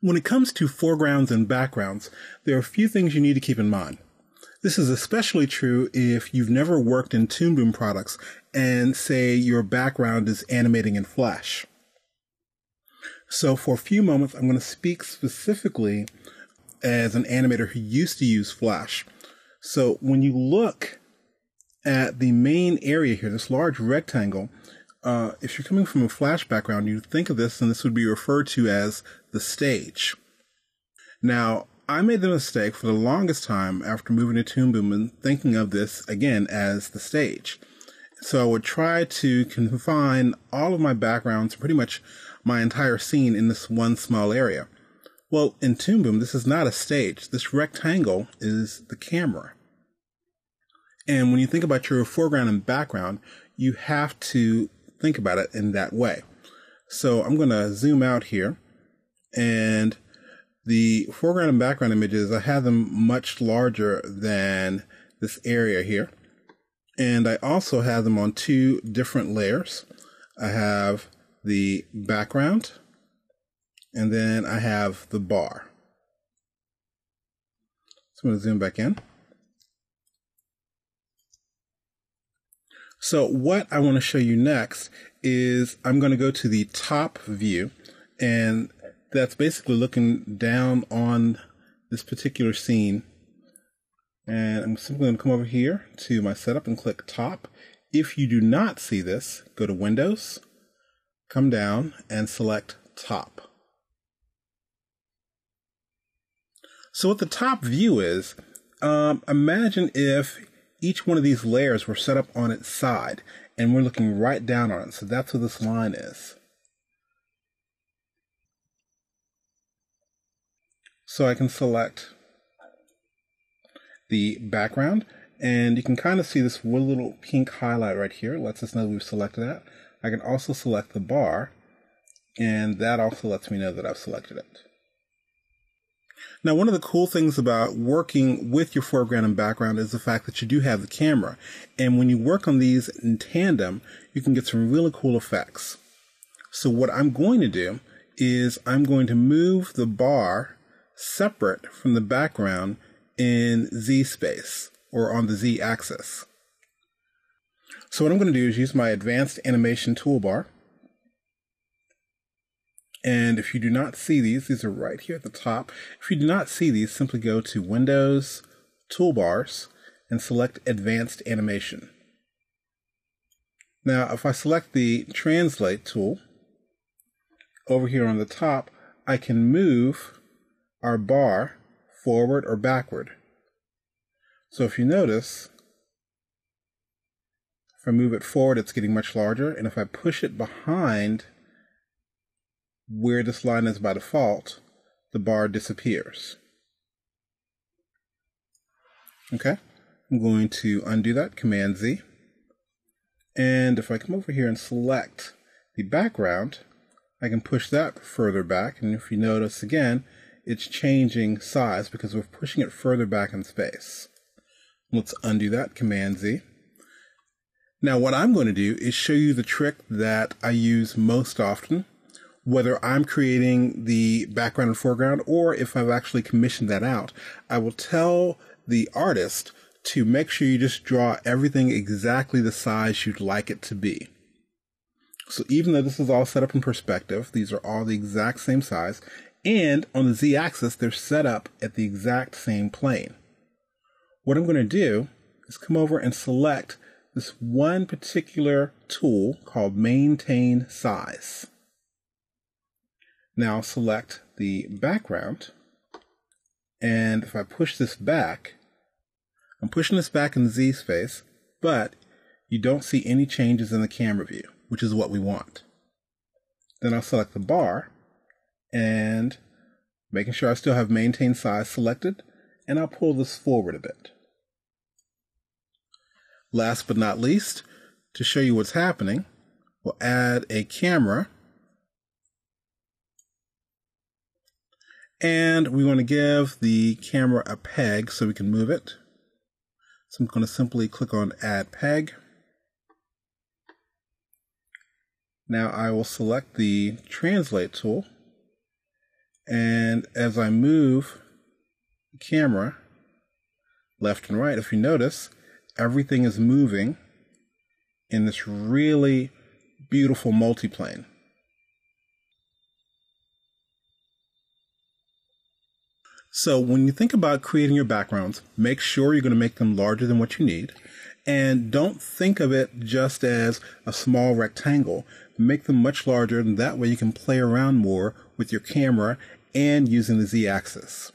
When it comes to foregrounds and backgrounds, there are a few things you need to keep in mind. This is especially true if you've never worked in Toon Boom products and say your background is animating in Flash. So for a few moments, I'm going to speak specifically as an animator who used to use Flash. So when you look at the main area here, this large rectangle, if you're coming from a Flash background, you think of this and this would be referred to as the stage. Now, I made the mistake for the longest time after moving to Toon Boom and thinking of this again as the stage. So I would try to confine all of my backgrounds, pretty much my entire scene, in this one small area. Well, in Toon Boom, this is not a stage. This rectangle is the camera. And when you think about your foreground and background, you have to think about it in that way. So I'm going to zoom out here, and the foreground and background images, I have them much larger than this area here. And I also have them on two different layers. I have the background, and then I have the bar. So I'm going to zoom back in. So what I want to show you next is I'm going to go to the top view, and that's basically looking down on this particular scene. And I'm simply going to come over here to my setup and click top. If you do not see this, go to Windows, come down and select top. So what the top view is, imagine if each one of these layers were set up on its side and we're looking right down on it. So that's what this line is. So I can select the background, and you can kind of see this one little pink highlight right here. It lets us know we've selected that. I can also select the bar, and that also lets me know that I've selected it. Now, one of the cool things about working with your foreground and background is the fact that you do have the camera. And when you work on these in tandem, you can get some really cool effects. So what I'm going to do is I'm going to move the bar separate from the background in Z space, or on the Z axis. So what I'm going to do is use my advanced animation toolbar. And if you do not see these are right here at the top. If you do not see these, simply go to Windows, Toolbars, and select Advanced Animation. Now, if I select the Translate tool, over here on the top, I can move our bar forward or backward. So if you notice, if I move it forward, it's getting much larger. And if I push it behind where this line is by default, the bar disappears. Okay, I'm going to undo that, Command Z. And if I come over here and select the background, I can push that further back. And if you notice again, it's changing size because we're pushing it further back in space. Let's undo that, Command Z. Now what I'm going to do is show you the trick that I use most often, whether I'm creating the background and foreground or if I've actually commissioned that out. I will tell the artist to make sure you just draw everything exactly the size you'd like it to be. So even though this is all set up in perspective, these are all the exact same size, and on the Z-axis, they're set up at the exact same plane. What I'm going to do is come over and select this one particular tool called Maintain Size. Now select the background, and if I push this back, I'm pushing this back in the Z space, but you don't see any changes in the camera view, which is what we want. Then I'll select the bar, and making sure I still have Maintain Size selected, and I'll pull this forward a bit. Last but not least, to show you what's happening, we'll add a camera. And we want to give the camera a peg so we can move it. So I'm going to simply click on Add Peg. Now I will select the Translate tool, and And as I move the camera left and right, if you notice, everything is moving in this really beautiful multiplane. So when you think about creating your backgrounds, make sure you're going to make them larger than what you need. And don't think of it just as a small rectangle. Make them much larger, and that way you can play around more with your camera and using the Z-axis.